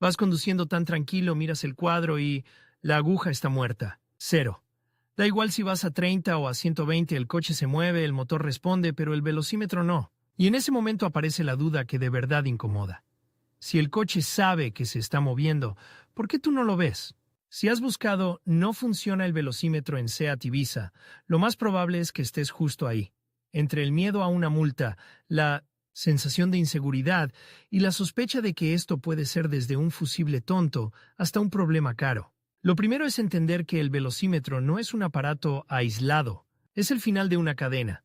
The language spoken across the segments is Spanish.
Vas conduciendo tan tranquilo, miras el cuadro y la aguja está muerta. Cero. Da igual si vas a 30 o a 120, el coche se mueve, el motor responde, pero el velocímetro no. Y en ese momento aparece la duda que de verdad incomoda. Si el coche sabe que se está moviendo, ¿por qué tú no lo ves? Si has buscado "no funciona el velocímetro" en SEAT Ibiza, lo más probable es que estés justo ahí. Entre el miedo a una multa, la sensación de inseguridad y la sospecha de que esto puede ser desde un fusible tonto hasta un problema caro. Lo primero es entender que el velocímetro no es un aparato aislado, es el final de una cadena.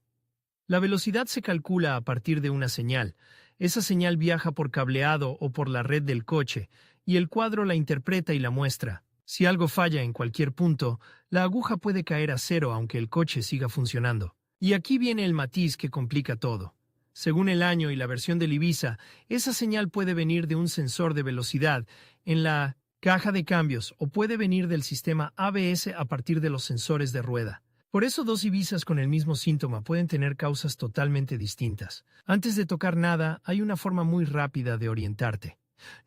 La velocidad se calcula a partir de una señal. Esa señal viaja por cableado o por la red del coche, y el cuadro la interpreta y la muestra. Si algo falla en cualquier punto, la aguja puede caer a cero aunque el coche siga funcionando. Y aquí viene el matiz que complica todo. Según el año y la versión del Ibiza, esa señal puede venir de un sensor de velocidad en la caja de cambios o puede venir del sistema ABS a partir de los sensores de rueda. Por eso dos Ibizas con el mismo síntoma pueden tener causas totalmente distintas. Antes de tocar nada, hay una forma muy rápida de orientarte.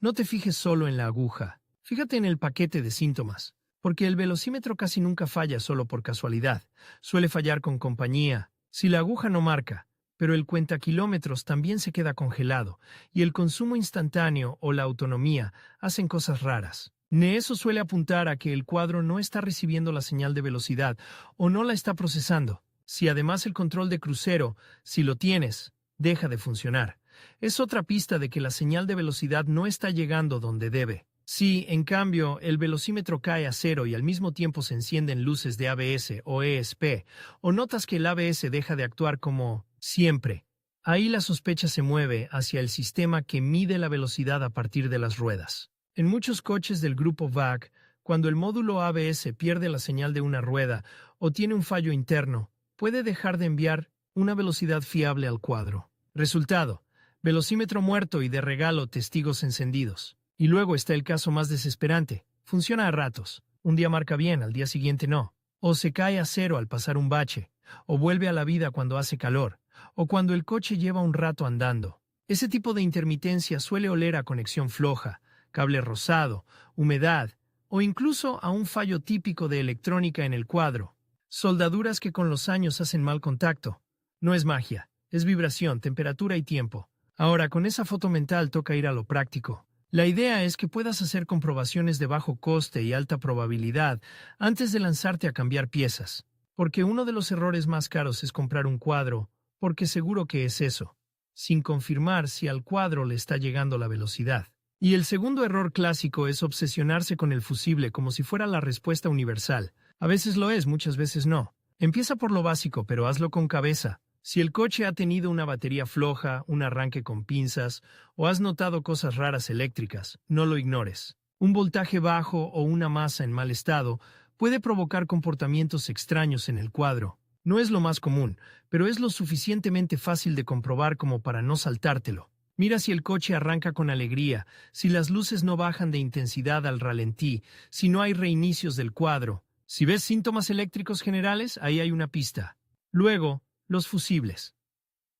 No te fijes solo en la aguja. Fíjate en el paquete de síntomas, porque el velocímetro casi nunca falla solo por casualidad. Suele fallar con compañía. Si la aguja no marca, pero el cuentakilómetros también se queda congelado, y el consumo instantáneo o la autonomía hacen cosas raras. Eso suele apuntar a que el cuadro no está recibiendo la señal de velocidad o no la está procesando. Si además el control de crucero, si lo tienes, deja de funcionar, es otra pista de que la señal de velocidad no está llegando donde debe. Si, en cambio, el velocímetro cae a cero y al mismo tiempo se encienden luces de ABS o ESP, o notas que el ABS deja de actuar como siempre, ahí la sospecha se mueve hacia el sistema que mide la velocidad a partir de las ruedas. En muchos coches del grupo VAG, cuando el módulo ABS pierde la señal de una rueda o tiene un fallo interno, puede dejar de enviar una velocidad fiable al cuadro. Resultado: velocímetro muerto y de regalo testigos encendidos. Y luego está el caso más desesperante. Funciona a ratos. Un día marca bien, al día siguiente no. O se cae a cero al pasar un bache, o vuelve a la vida cuando hace calor, o cuando el coche lleva un rato andando. Ese tipo de intermitencia suele oler a conexión floja, cable rozado, humedad, o incluso a un fallo típico de electrónica en el cuadro. Soldaduras que con los años hacen mal contacto. No es magia, es vibración, temperatura y tiempo. Ahora, con esa foto mental toca ir a lo práctico. La idea es que puedas hacer comprobaciones de bajo coste y alta probabilidad antes de lanzarte a cambiar piezas. Porque uno de los errores más caros es comprar un cuadro, porque seguro que es eso, sin confirmar si al cuadro le está llegando la velocidad. Y el segundo error clásico es obsesionarse con el fusible como si fuera la respuesta universal. A veces lo es, muchas veces no. Empieza por lo básico, pero hazlo con cabeza. Si el coche ha tenido una batería floja, un arranque con pinzas, o has notado cosas raras eléctricas, no lo ignores. Un voltaje bajo o una masa en mal estado puede provocar comportamientos extraños en el cuadro. No es lo más común, pero es lo suficientemente fácil de comprobar como para no saltártelo. Mira si el coche arranca con alegría, si las luces no bajan de intensidad al ralentí, si no hay reinicios del cuadro. Si ves síntomas eléctricos generales, ahí hay una pista. Luego, los fusibles.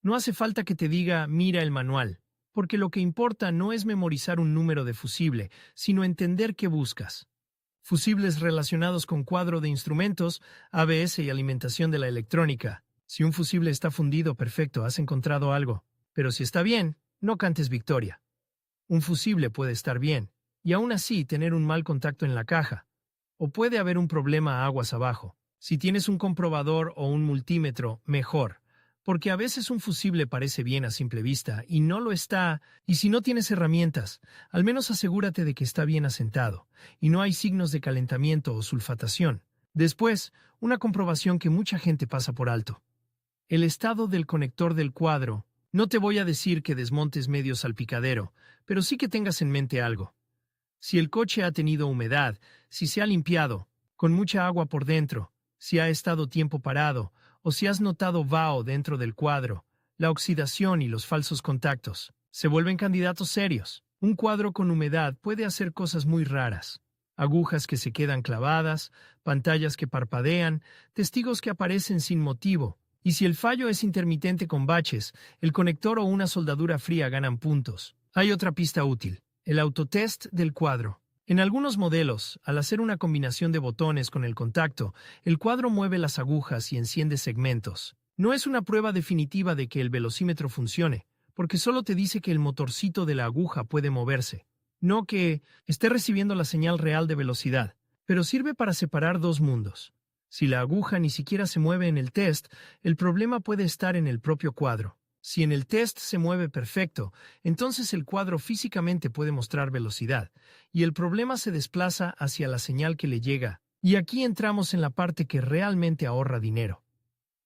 No hace falta que te diga "mira el manual", porque lo que importa no es memorizar un número de fusible, sino entender qué buscas. Fusibles relacionados con cuadro de instrumentos, ABS y alimentación de la electrónica. Si un fusible está fundido, perfecto, has encontrado algo. Pero si está bien, no cantes victoria. Un fusible puede estar bien, y aún así tener un mal contacto en la caja. O puede haber un problema aguas abajo. Si tienes un comprobador o un multímetro, mejor, porque a veces un fusible parece bien a simple vista y no lo está, y si no tienes herramientas, al menos asegúrate de que está bien asentado, y no hay signos de calentamiento o sulfatación. Después, una comprobación que mucha gente pasa por alto. El estado del conector del cuadro. No te voy a decir que desmontes medio salpicadero, pero sí que tengas en mente algo. Si el coche ha tenido humedad, si se ha limpiado, con mucha agua por dentro, si ha estado tiempo parado, o si has notado vaho dentro del cuadro, la oxidación y los falsos contactos, se vuelven candidatos serios. Un cuadro con humedad puede hacer cosas muy raras. Agujas que se quedan clavadas, pantallas que parpadean, testigos que aparecen sin motivo. Y si el fallo es intermitente con baches, el conector o una soldadura fría ganan puntos. Hay otra pista útil. El autotest del cuadro. En algunos modelos, al hacer una combinación de botones con el contacto, el cuadro mueve las agujas y enciende segmentos. No es una prueba definitiva de que el velocímetro funcione, porque solo te dice que el motorcito de la aguja puede moverse, no que esté recibiendo la señal real de velocidad, pero sirve para separar dos mundos. Si la aguja ni siquiera se mueve en el test, el problema puede estar en el propio cuadro. Si en el test se mueve perfecto, entonces el cuadro físicamente puede mostrar velocidad, y el problema se desplaza hacia la señal que le llega. Y aquí entramos en la parte que realmente ahorra dinero.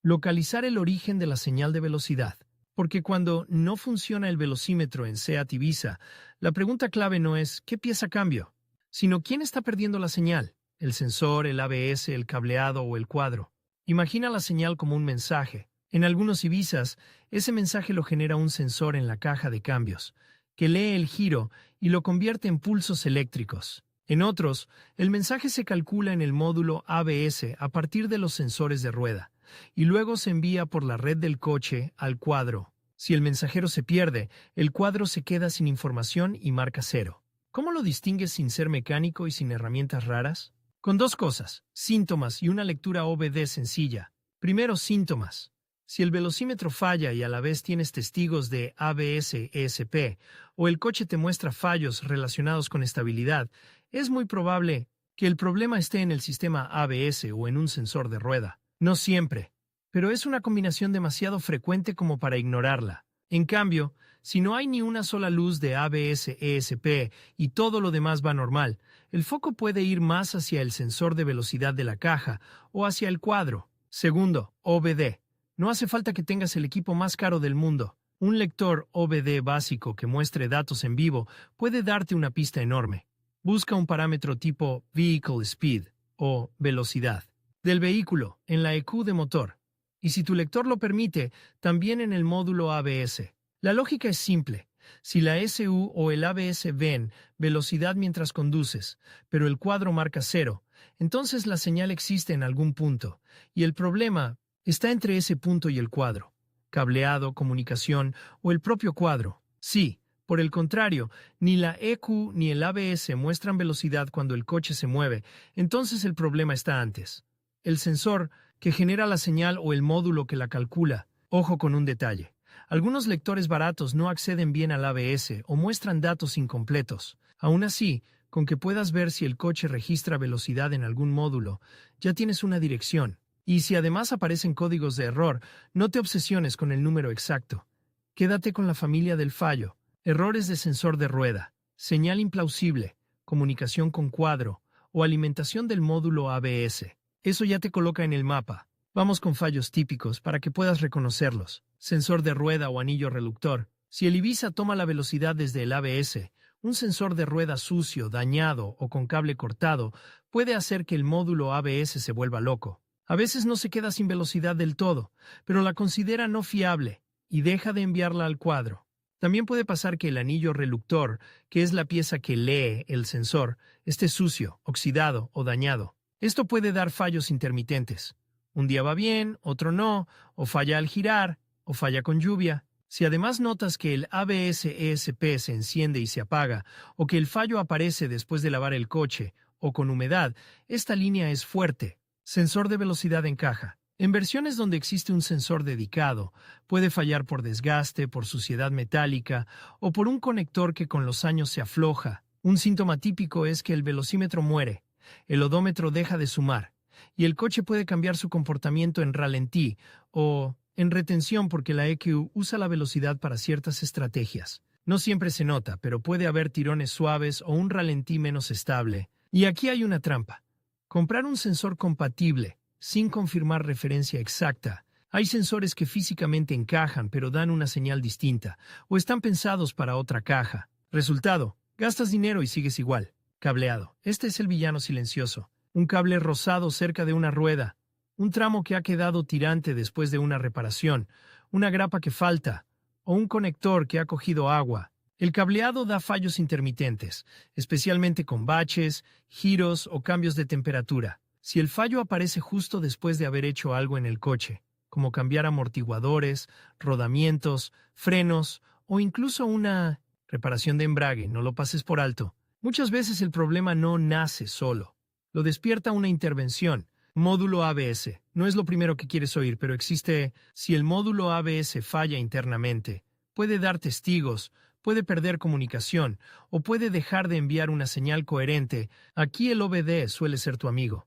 Localizar el origen de la señal de velocidad. Porque cuando no funciona el velocímetro en SEAT Ibiza, la pregunta clave no es ¿qué pieza cambio?, sino ¿quién está perdiendo la señal? ¿El sensor, el ABS, el cableado o el cuadro? Imagina la señal como un mensaje. En algunos Ibizas, ese mensaje lo genera un sensor en la caja de cambios, que lee el giro y lo convierte en pulsos eléctricos. En otros, el mensaje se calcula en el módulo ABS a partir de los sensores de rueda, y luego se envía por la red del coche al cuadro. Si el mensajero se pierde, el cuadro se queda sin información y marca 0. ¿Cómo lo distingues sin ser mecánico y sin herramientas raras? Con dos cosas, síntomas y una lectura OBD sencilla. Primero, síntomas. Si el velocímetro falla y a la vez tienes testigos de ABS-ESP o el coche te muestra fallos relacionados con estabilidad, es muy probable que el problema esté en el sistema ABS o en un sensor de rueda. No siempre, pero es una combinación demasiado frecuente como para ignorarla. En cambio, si no hay ni una sola luz de ABS-ESP y todo lo demás va normal, el foco puede ir más hacia el sensor de velocidad de la caja o hacia el cuadro. Segundo, OBD. No hace falta que tengas el equipo más caro del mundo. Un lector OBD básico que muestre datos en vivo puede darte una pista enorme. Busca un parámetro tipo Vehicle Speed o velocidad del vehículo en la EQ de motor. Y si tu lector lo permite, también en el módulo ABS. La lógica es simple. Si la SU o el ABS ven velocidad mientras conduces, pero el cuadro marca 0, entonces la señal existe en algún punto, y el problema está entre ese punto y el cuadro. Cableado, comunicación o el propio cuadro. Sí, por el contrario, ni la EQ ni el ABS muestran velocidad cuando el coche se mueve, entonces el problema está antes. El sensor que genera la señal o el módulo que la calcula. Ojo con un detalle. Algunos lectores baratos no acceden bien al ABS o muestran datos incompletos. Aún así, con que puedas ver si el coche registra velocidad en algún módulo, ya tienes una dirección. Y si además aparecen códigos de error, no te obsesiones con el número exacto. Quédate con la familia del fallo. Errores de sensor de rueda, señal implausible, comunicación con cuadro o alimentación del módulo ABS. Eso ya te coloca en el mapa. Vamos con fallos típicos para que puedas reconocerlos. Sensor de rueda o anillo reductor. Si el Ibiza toma la velocidad desde el ABS, un sensor de rueda sucio, dañado o con cable cortado puede hacer que el módulo ABS se vuelva loco. A veces no se queda sin velocidad del todo, pero la considera no fiable y deja de enviarla al cuadro. También puede pasar que el anillo reductor, que es la pieza que lee el sensor, esté sucio, oxidado o dañado. Esto puede dar fallos intermitentes. Un día va bien, otro no, o falla al girar, o falla con lluvia. Si además notas que el ABS-ESP se enciende y se apaga, o que el fallo aparece después de lavar el coche, o con humedad, esta línea es fuerte. Sensor de velocidad en caja. En versiones donde existe un sensor dedicado, puede fallar por desgaste, por suciedad metálica, o por un conector que con los años se afloja. Un síntoma típico es que el velocímetro muere, el odómetro deja de sumar, y el coche puede cambiar su comportamiento en ralentí o en retención porque la EQ usa la velocidad para ciertas estrategias. No siempre se nota, pero puede haber tirones suaves o un ralentí menos estable. Y aquí hay una trampa. Comprar un sensor compatible, sin confirmar referencia exacta. Hay sensores que físicamente encajan pero dan una señal distinta, o están pensados para otra caja. Resultado, gastas dinero y sigues igual. Cableado. Este es el villano silencioso. Un cable rosado cerca de una rueda. Un tramo que ha quedado tirante después de una reparación. Una grapa que falta. O un conector que ha cogido agua. El cableado da fallos intermitentes, especialmente con baches, giros o cambios de temperatura. Si el fallo aparece justo después de haber hecho algo en el coche, como cambiar amortiguadores, rodamientos, frenos o incluso una Reparación de embrague, no lo pases por alto. Muchas veces el problema no nace solo. Lo despierta una intervención. Módulo ABS. No es lo primero que quieres oír, pero existe. Si el módulo ABS falla internamente, puede dar testigos, puede perder comunicación o puede dejar de enviar una señal coherente. Aquí el OBD suele ser tu amigo.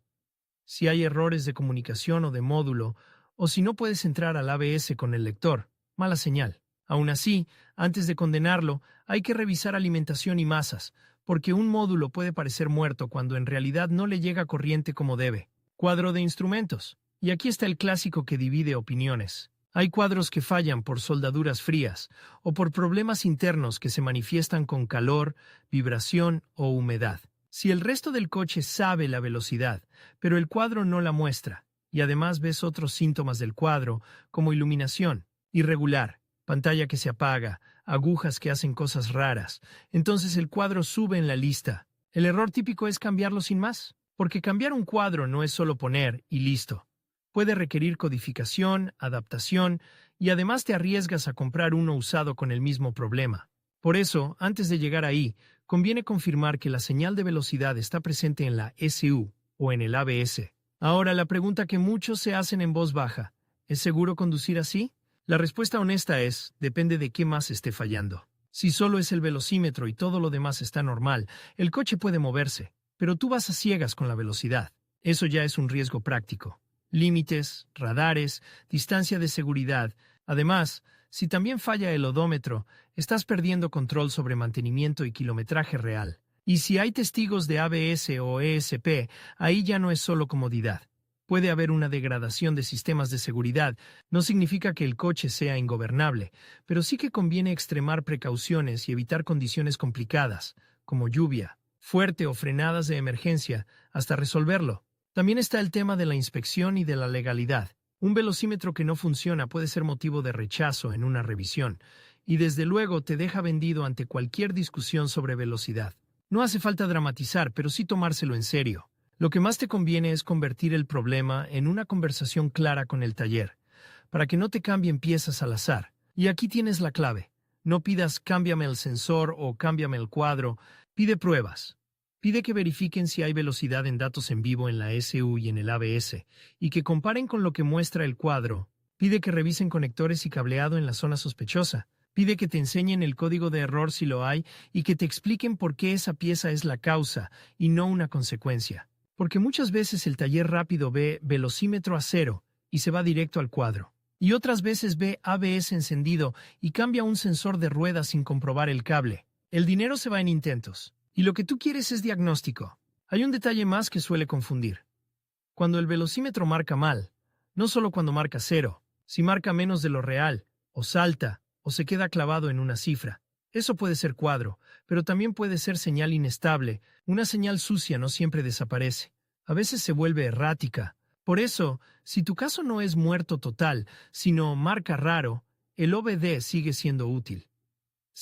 Si hay errores de comunicación o de módulo, o si no puedes entrar al ABS con el lector, mala señal. Aún así, antes de condenarlo, hay que revisar alimentación y masas, porque un módulo puede parecer muerto cuando en realidad no le llega corriente como debe. Cuadro de instrumentos. Y aquí está el clásico que divide opiniones. Hay cuadros que fallan por soldaduras frías o por problemas internos que se manifiestan con calor, vibración o humedad. Si el resto del coche sabe la velocidad, pero el cuadro no la muestra, y además ves otros síntomas del cuadro, como iluminación irregular, pantalla que se apaga, agujas que hacen cosas raras, entonces el cuadro sube en la lista. El error típico es cambiarlo sin más, porque cambiar un cuadro no es solo poner y listo. Puede requerir codificación, adaptación, y además te arriesgas a comprar uno usado con el mismo problema. Por eso, antes de llegar ahí, conviene confirmar que la señal de velocidad está presente en la SU o en el ABS. Ahora, la pregunta que muchos se hacen en voz baja, ¿es seguro conducir así? La respuesta honesta es, depende de qué más esté fallando. Si solo es el velocímetro y todo lo demás está normal, el coche puede moverse, pero tú vas a ciegas con la velocidad. Eso ya es un riesgo práctico. Límites, radares, distancia de seguridad. Además, si también falla el odómetro, estás perdiendo control sobre mantenimiento y kilometraje real. Y si hay testigos de ABS o ESP, ahí ya no es solo comodidad. Puede haber una degradación de sistemas de seguridad. No significa que el coche sea ingobernable, pero sí que conviene extremar precauciones y evitar condiciones complicadas, como lluvia, fuerte o frenadas de emergencia, hasta resolverlo. También está el tema de la inspección y de la legalidad. Un velocímetro que no funciona puede ser motivo de rechazo en una revisión, y desde luego te deja vendido ante cualquier discusión sobre velocidad. No hace falta dramatizar, pero sí tomárselo en serio. Lo que más te conviene es convertir el problema en una conversación clara con el taller, para que no te cambien piezas al azar. Y aquí tienes la clave. No pidas cámbiame el sensor o cámbiame el cuadro, pide pruebas. Pide que verifiquen si hay velocidad en datos en vivo en la SU y en el ABS, y que comparen con lo que muestra el cuadro. Pide que revisen conectores y cableado en la zona sospechosa. Pide que te enseñen el código de error si lo hay y que te expliquen por qué esa pieza es la causa y no una consecuencia. Porque muchas veces el taller rápido ve velocímetro a 0 y se va directo al cuadro. Y otras veces ve ABS encendido y cambia un sensor de rueda sin comprobar el cable. El dinero se va en intentos. Y lo que tú quieres es diagnóstico. Hay un detalle más que suele confundir. Cuando el velocímetro marca mal, no solo cuando marca 0, si marca menos de lo real, o salta, o se queda clavado en una cifra. Eso puede ser cuadro, pero también puede ser señal inestable. Una señal sucia no siempre desaparece. A veces se vuelve errática. Por eso, si tu caso no es muerto total, sino marca raro, el OBD sigue siendo útil.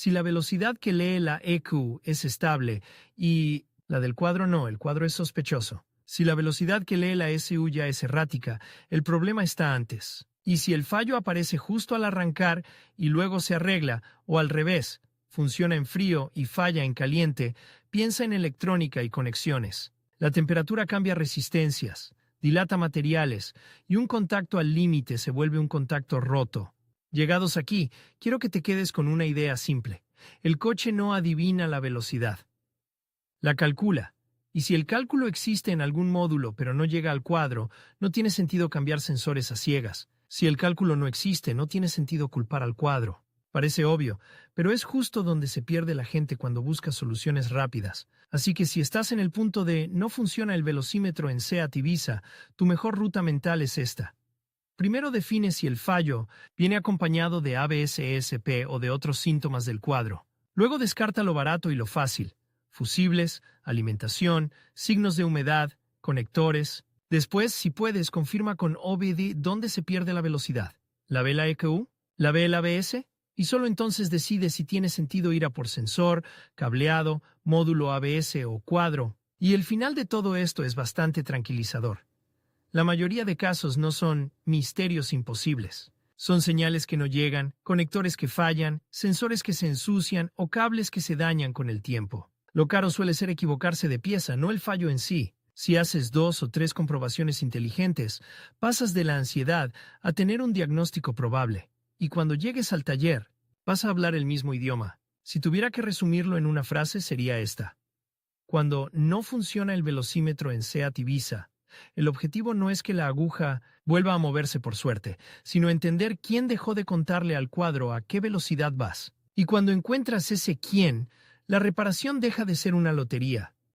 Si la velocidad que lee la EQ es estable y la del cuadro no, el cuadro es sospechoso. Si la velocidad que lee la SU ya es errática, el problema está antes. Y si el fallo aparece justo al arrancar y luego se arregla, o al revés, funciona en frío y falla en caliente, piensa en electrónica y conexiones. La temperatura cambia resistencias, dilata materiales, y un contacto al límite se vuelve un contacto roto. Llegados aquí, quiero que te quedes con una idea simple. El coche no adivina la velocidad. La calcula. Y si el cálculo existe en algún módulo pero no llega al cuadro, no tiene sentido cambiar sensores a ciegas. Si el cálculo no existe, no tiene sentido culpar al cuadro. Parece obvio, pero es justo donde se pierde la gente cuando busca soluciones rápidas. Así que si estás en el punto de no funciona el velocímetro en SEAT Ibiza, tu mejor ruta mental es esta. Primero define si el fallo viene acompañado de ABS-ESP o de otros síntomas del cuadro. Luego descarta lo barato y lo fácil. Fusibles, alimentación, signos de humedad, conectores. Después, si puedes, confirma con OBD dónde se pierde la velocidad. ¿La ve la EQ? ¿La ve el ABS? Y solo entonces decide si tiene sentido ir a por sensor, cableado, módulo ABS o cuadro. Y el final de todo esto es bastante tranquilizador. La mayoría de casos no son misterios imposibles. Son señales que no llegan, conectores que fallan, sensores que se ensucian o cables que se dañan con el tiempo. Lo caro suele ser equivocarse de pieza, no el fallo en sí. Si haces 2 o 3 comprobaciones inteligentes, pasas de la ansiedad a tener un diagnóstico probable. Y cuando llegues al taller, vas a hablar el mismo idioma. Si tuviera que resumirlo en una frase, sería esta. Cuando no funciona el velocímetro en SEAT Ibiza, el objetivo no es que la aguja vuelva a moverse por suerte, sino entender quién dejó de contarle al cuadro a qué velocidad vas. Y cuando encuentras ese quién, la reparación deja de ser una lotería